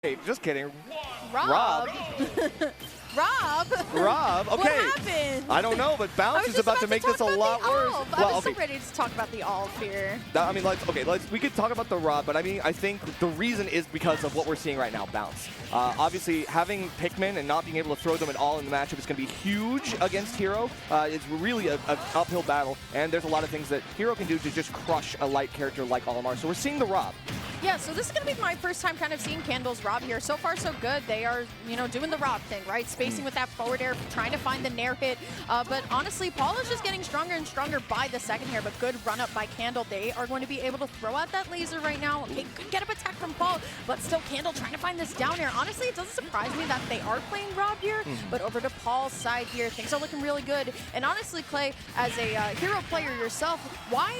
Hey, just kidding. R.O.B. R.O.B. Okay. What happened? I don't know, but Bounce is about to make this a lot worse. I was so ready to talk about the R.O.B. here. I mean, we could talk about the R.O.B, but I mean, I think the reason is because of what we're seeing right now, Bounce. Obviously, having Pikmin and not being able to throw them at all in the matchup is going to be huge against Hero. It's really an uphill battle, and there's a lot of things that Hero can do to just crush a light character like Olimar. So we're seeing the R.O.B. Yeah, so this is going to be my first time kind of seeing Candle's R.O.B. here. So far, so good. They are, doing the R.O.B. thing, right? Spacing with that forward air, trying to find the nair hit. But honestly, Paul is just getting stronger and stronger by the second here. But good run up by Candle. They are going to be able to throw out that laser right now. Okay, good get up attack from Paul, but still Candle trying to find this down air. Honestly, it doesn't surprise me that they are playing R.O.B. here, but over to Paul's side here, things are looking really good. And honestly, Clay, as a Hero player yourself, why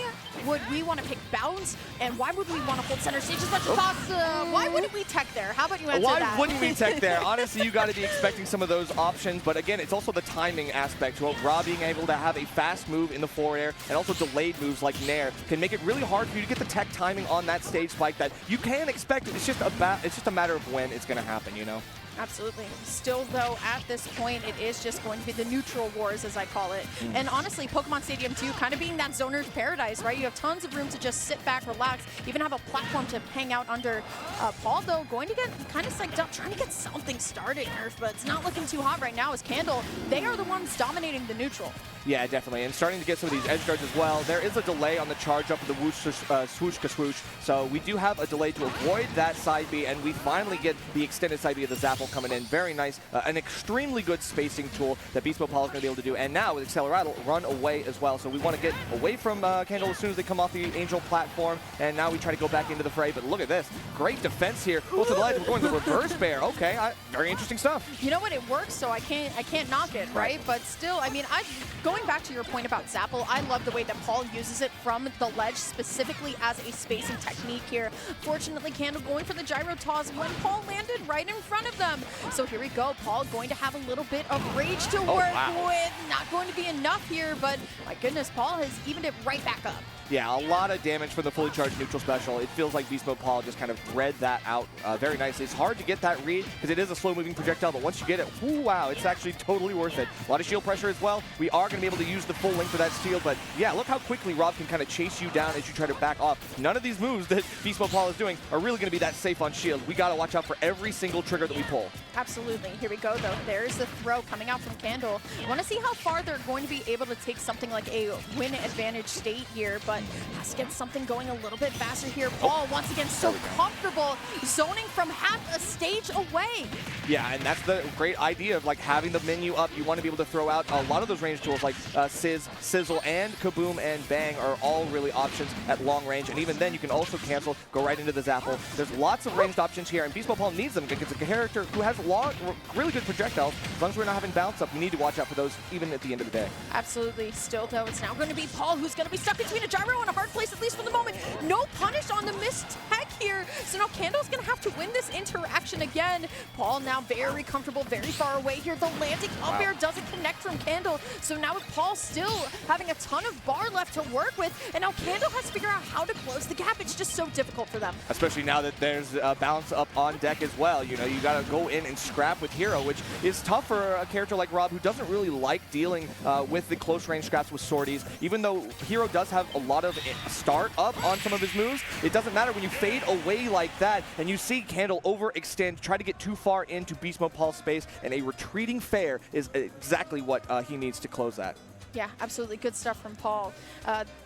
would we want to pick Bounce, and why would we want to hold center stage as much as possible? Why wouldn't we tech there? How about you answer that? Why wouldn't we tech there? Honestly, you got to be expecting some of those options, but again, it's also the timing aspect. Well, R.O.B. being able to have a fast move in the forward air and also delayed moves like nair can make it really hard for you to get the tech timing on that stage spike that you can expect. It's just a matter of when it's going to happen, Absolutely. Still, though, at this point, it is just going to be the neutral wars, as I call it. And honestly, Pokemon Stadium 2 kind of being that zoner's paradise, right? You have tons of room to just sit back, relax, even have a platform to hang out under. Paul, though, going to get kind of psyched up, trying to get something started, Nerf, but it's not looking too hot right now as Candle, they are the ones dominating the neutral. Yeah, definitely, and starting to get some of these edge guards as well. There is a delay on the charge up of the swoosh-ka-swoosh, so we do have a delay to avoid that side B, and we finally get the extended side B of the Zapple coming in. Very nice, an extremely good spacing tool that BeastModePaul is going to be able to do, and now with Acceleratle, run away as well. So we want to get away from Candle as soon as they come off the Angel platform, and now we try to go back into the fray, but look at this. Great defense here. Go to the ledge, we're going the reverse bear. Okay, very interesting stuff. You know what, it works, so I can't knock it, right? But still, I mean, going back to your point about Zapple, I love the way that Paul uses it from the ledge specifically as a spacing technique here. Fortunately, Candle going for the gyro toss when Paul landed right in front of them. So here we go, Paul going to have a little bit of rage to work with. Not going to be enough here, but my goodness, Paul has evened it right back up. Yeah, a lot of damage from the fully charged neutral special. It feels like BeastModePaul just kind of read that out very nicely. It's hard to get that read because it is a slow-moving projectile, but once you get it, whoo, wow, it's actually totally worth it. A lot of shield pressure as well. We are going to be able to use the full length of that shield, but yeah, look how quickly R.O.B. can kind of chase you down as you try to back off. None of these moves that BeastModePaul is doing are really going to be that safe on shield. We got to watch out for every single trigger that we pull. Absolutely. Here we go, though. There's the throw coming out from Candle. I want to see how far they're going to be able to take something like a win advantage state here, but has to get something going a little bit faster here. Paul, once again, so comfortable, zoning from half a stage away. Yeah, and that's the great idea of like having the menu up. You want to be able to throw out a lot of those range tools like Sizz, Sizzle, and Kaboom and Bang are all really options at long range. And even then, you can also cancel, go right into the Zapple. There's lots of ranged options here, and BeastModePaul needs them because it's a character who has really good projectiles. As long as we're not having bounce up, we need to watch out for those even at the end of the day. Absolutely. Still, though, it's now going to be Paul who's going to be stuck between a gyro and a hard place, at least for the moment. No punish on the missed tech here. So now Candle's going to have to win this interaction again. Paul now very comfortable, very far away here. The landing up air doesn't connect from Candle. So now with Paul still having a ton of bar left to work with, and now Candle has to figure out how to close the gap. It's just so difficult for them. Especially now that there's a bounce up on deck as well. You got to go in and scrap with Hero, which is tough for a character like R.O.B. who doesn't really like dealing with the close range scraps with swordies. Even though Hero does have a lot of start up on some of his moves, it doesn't matter when you fade away like that and you see Candle overextend, try to get too far into BeastModePaul's space, and a retreating fair is exactly what he needs to close that. Yeah, absolutely. Good stuff from Paul.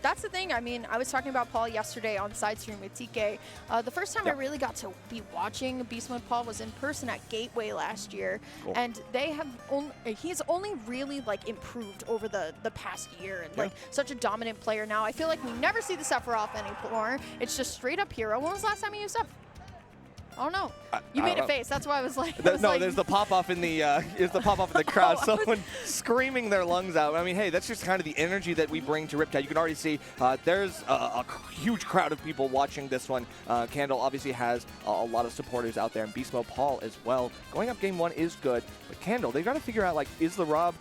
That's the thing. I mean, I was talking about Paul yesterday on side stream with TK. The first time I really got to be watching BeastModePaul was in person at Gateway last year. Cool. And they have he's only really like improved over the past year, and like such a dominant player now. I feel like we never see the Sephiroth anymore. It's just straight up Hero. When was the last time you used Sephiroth? Oh no! You made a face. That's why I was like. There's the pop off in the crowd. Someone screaming their lungs out. I mean, hey, that's just kind of the energy that we bring to Riptide. You can already see there's a huge crowd of people watching this one. Candle obviously has a lot of supporters out there, and BeastModePaul as well. Going up game one is good, but Candle, they got to figure out like, is the R.O.B.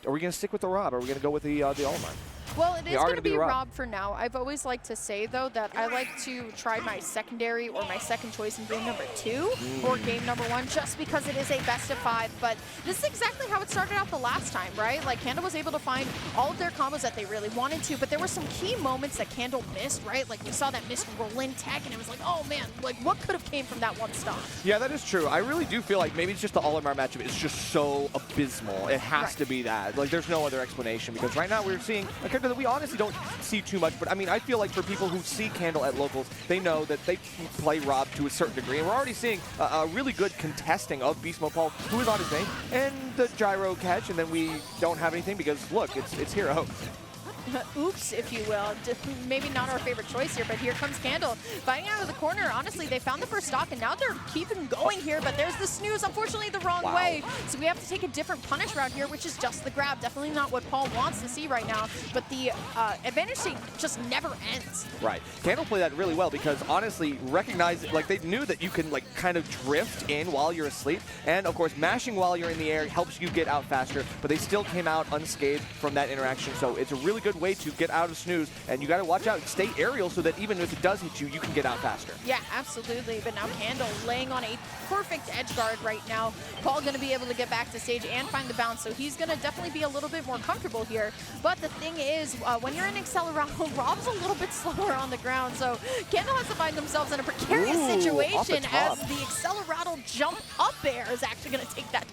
Are we going to stick with the R.O.B? Are we going to go with the Olimar? Well, it is going to be Rob. Rob for now. I've always liked to say, though, that I like to try my secondary or my second choice in game number 2 or game number 1 just because it is a best of 5. But this is exactly how it started out the last time, right? Like, Candle was able to find all of their combos that they really wanted to, but there were some key moments that Candle missed, right? Like, we saw that missed roll-in tech, and it was like, oh, man, like, what could have came from that one stock? Yeah, that is true. I really do feel like maybe it's just the All-Mr matchup is just so abysmal. It has to be that. Like, there's no other explanation because right now we're seeing a character that we honestly don't see too much, but I mean, I feel like for people who see Candle at locals, they know that they play Rob to a certain degree, and we're already seeing a really good contesting of BeastModePaul, who is on his name, and the gyro catch, and then we don't have anything because, look, it's Hero. Oops, if you will. Maybe not our favorite choice here, but here comes Candle. Fighting out of the corner, honestly, they found the first stock, and now they're keeping going here, but there's the snooze, unfortunately, the wrong way. So we have to take a different punish route here, which is just the grab. Definitely not what Paul wants to see right now, but the advantage state just never ends. Right. Candle played that really well because, honestly, like, they knew that you can, like, kind of drift in while you're asleep, and, of course, mashing while you're in the air helps you get out faster, but they still came out unscathed from that interaction, so it's a really good way to get out of snooze, and you got to watch out, stay aerial so that even if it does hit you, you can get out faster. Yeah, absolutely. But now Candle laying on a perfect edge guard right now. Paul going to be able to get back to stage and find the bounce, so he's going to definitely be a little bit more comfortable here. But the thing is, when you're in Accelerado, Rob's a little bit slower on the ground, so Candle has to find themselves in a precarious situation as the Accelerado jump up air is actually going to take that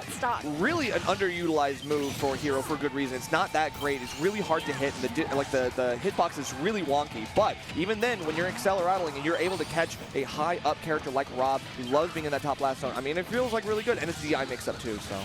stock. Really an underutilized move for Hero for good reason. It's not that great. It's really hard to hit, and the hitbox is really wonky. But even then, when you're accelerating and you're able to catch a high up character like Rob, who loves being in that top blast zone, I mean, it feels like really good, and it's DI mix-up too, so.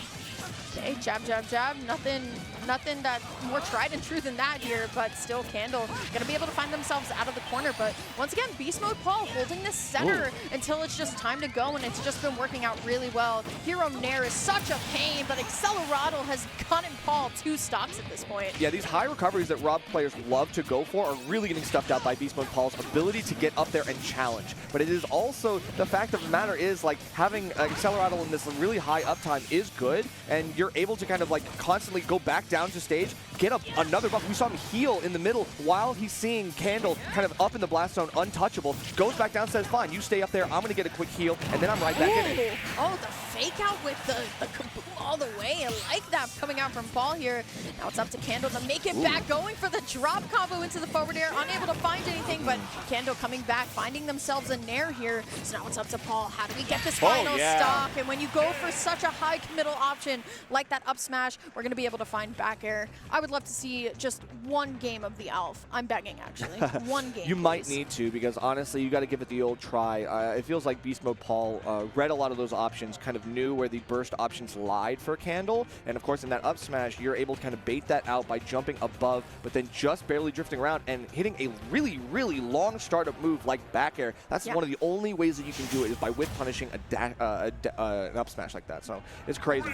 Okay, jab, jab, jab. Nothing that more tried and true than that here, but still Candle gonna be able to find themselves out of the corner. But once again, BeastModePaul holding this center until it's just time to go, and it's just been working out really well. Hero Nair is such a pain, but Accelerado has gotten Paul 2 stocks at this point. Yeah, these high recoveries that Rob players love to go for are really getting stuffed out by BeastModePaul's ability to get up there and challenge. But it is also, the fact of the matter is, like, having Accelerado in this really high uptime is good, and you're able to kind of, like, constantly go back down to stage, get another buff. We saw him heal in the middle while he's seeing Candle kind of up in the blast zone, untouchable, goes back down, says, fine, you stay up there, I'm going to get a quick heal, and then I'm right back in it. Oh, the fake out with the kaboom all the way. I like that coming out from Paul here. Now it's up to Candle to make it back, going for the drop combo into the forward air, unable to find anything, but Candle coming back, finding themselves a Nair here. So now it's up to Paul. How do we get this final stock? And when you go for such a high committal option like that up smash, we're going to be able to find back air. I would love to see just one game of the Alf. I'm begging, actually. One game, You might need to, because honestly, you got to give it the old try. It feels like BeastModePaul read a lot of those options, kind of knew where the burst options lied for Candle, and of course in that up smash, you're able to kind of bait that out by jumping above, but then just barely drifting around and hitting a really, really long startup move like back air. That's one of the only ways that you can do it is by whip punishing an up smash like that, so it's crazy.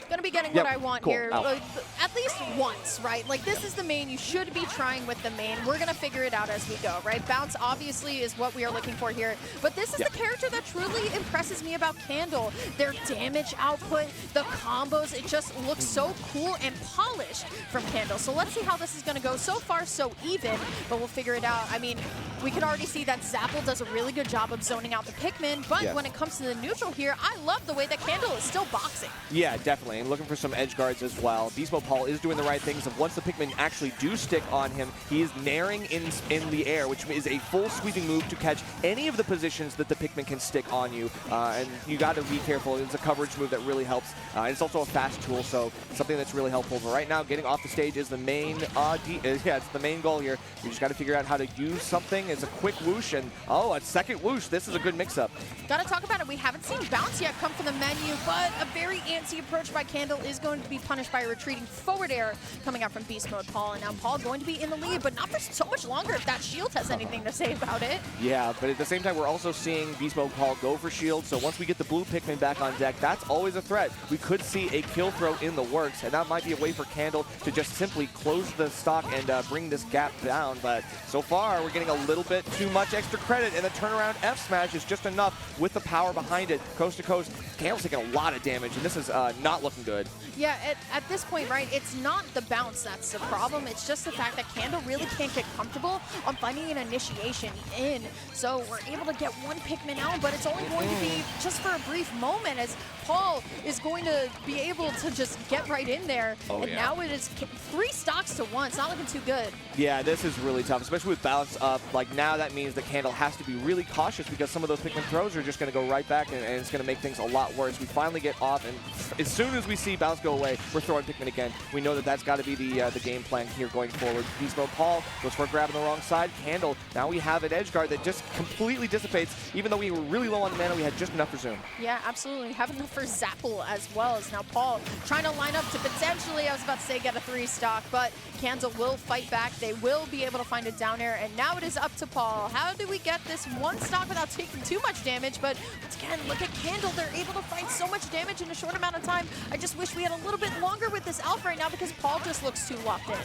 Gonna be getting what I want here, at least once, right? Like, this is the main. You should be trying with the main. We're gonna figure it out as we go, right? Bounce obviously is what we are looking for here, but this is the character that truly impresses me about Candle. Their damage output, the combos, it just looks so cool and polished from Candle. So let's see how this is gonna go. So far, so even, but we'll figure it out. I mean, we can already see that Zapple does a really good job of zoning out the Pikmin, but when it comes to the neutral here, I love the way that Candle is still boxing. Yeah, definitely. And looking for some edge guards as well. BeastModePaul is doing the right things. Of once the Pikmin actually do stick on him, he is nairing in the air, which is a full sweeping move to catch any of the positions that the Pikmin can stick on you. And you got to be careful. It's a coverage move that really helps. It's also a fast tool, so something that's really helpful. But right now, getting off the stage is the main it's the main goal here. You just got to figure out how to use something. It's a quick whoosh, and a second whoosh. This is a good mix-up. Got to talk about it. We haven't seen bounce yet come from the menu, but a very antsy approach by Candle is going to be punished by a retreating forward air coming out from BeastModePaul. And now Paul going to be in the lead, but not for so much longer if that shield has anything to say about it. Yeah, but at the same time, we're also seeing BeastModePaul go for shield. So once we get the blue Pikmin back on deck, that's always a threat. We could see a kill throw in the works, and that might be a way for Candle to just simply close the stock and bring this gap down. But so far, we're getting a little bit too much extra credit, and the turnaround F smash is just enough with the power behind it. Coast to coast, Candle's taking a lot of damage, and this is not looking looking good. Yeah, at this point, right, it's not the bounce that's the problem. It's just the fact that Candle really can't get comfortable on finding an initiation in. So we're able to get one Pikmin out, but it's only going to be just for a brief moment as Paul is going to be able to just get right in there. And now it is 3 stocks to 1. It's not looking too good. Yeah, this is really tough, especially with bounce up. Like, now that means that Candle has to be really cautious because some of those Pikmin throws are just going to go right back, and it's going to make things a lot worse. We finally get off, and as soon as we see bounce go away, we're throwing Pikmin again. We know that that's got to be the game plan here going forward. BeastModePaul goes for a grab on the wrong side. Candle, now we have an edge guard that just completely dissipates. Even though we were really low on the mana, we had just enough for Zoom. Yeah, absolutely. Have enough for Zapple as well. As now Paul trying to line up to potentially, I was about to say, get a 3 stock, but Candle will fight back. They will be able to find a down air, and now it is up to Paul. How do we get this 1 stock without taking too much damage? But once again, look at Candle. They're able to fight so much damage in a short amount of time. I just wish we had a little bit longer with this Elf right now because Paul just looks too locked in.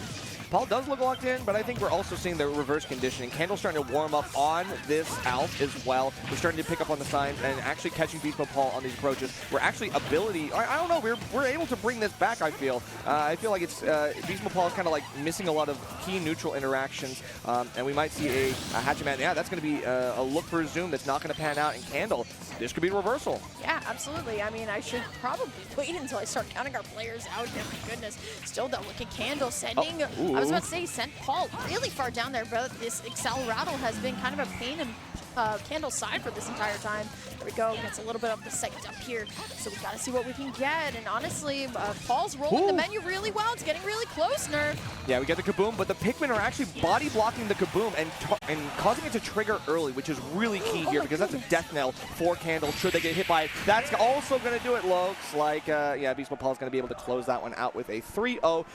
Paul does look locked in, but I think we're also seeing the reverse conditioning. Candle's starting to warm up on this Alf as well. We're starting to pick up on the signs and actually catching BeastModePaul on these approaches. We're actually I don't know, we're able to bring this back, I feel. I feel like it's BeastModePaul is kind of like missing a lot of key neutral interactions, and we might see a Hatchetman. Yeah, that's going to be a look for a Zoom that's not going to pan out, and Candle, this could be a reversal. Yeah, absolutely. I mean, I should probably wait until I start counting our players out. Oh my goodness. Still though, look at Candle sending, I was about to say, sent Paul really far down there, but this Excel Rattle has been kind of a pain in Candle's side for this entire time. There we go, gets a little bit of the second up here, so we gotta see what we can get, and honestly, Paul's rolling the menu really well. It's getting really close, Nerf. Yeah, we get the Kaboom, but the Pikmin are actually body blocking the Kaboom and causing it to trigger early, which is really key here because that's a death knell for Candle should they get hit by it. That's also going to do it, looks like, yeah, BeastModePaul is going to be able to close that one out with a 3-0.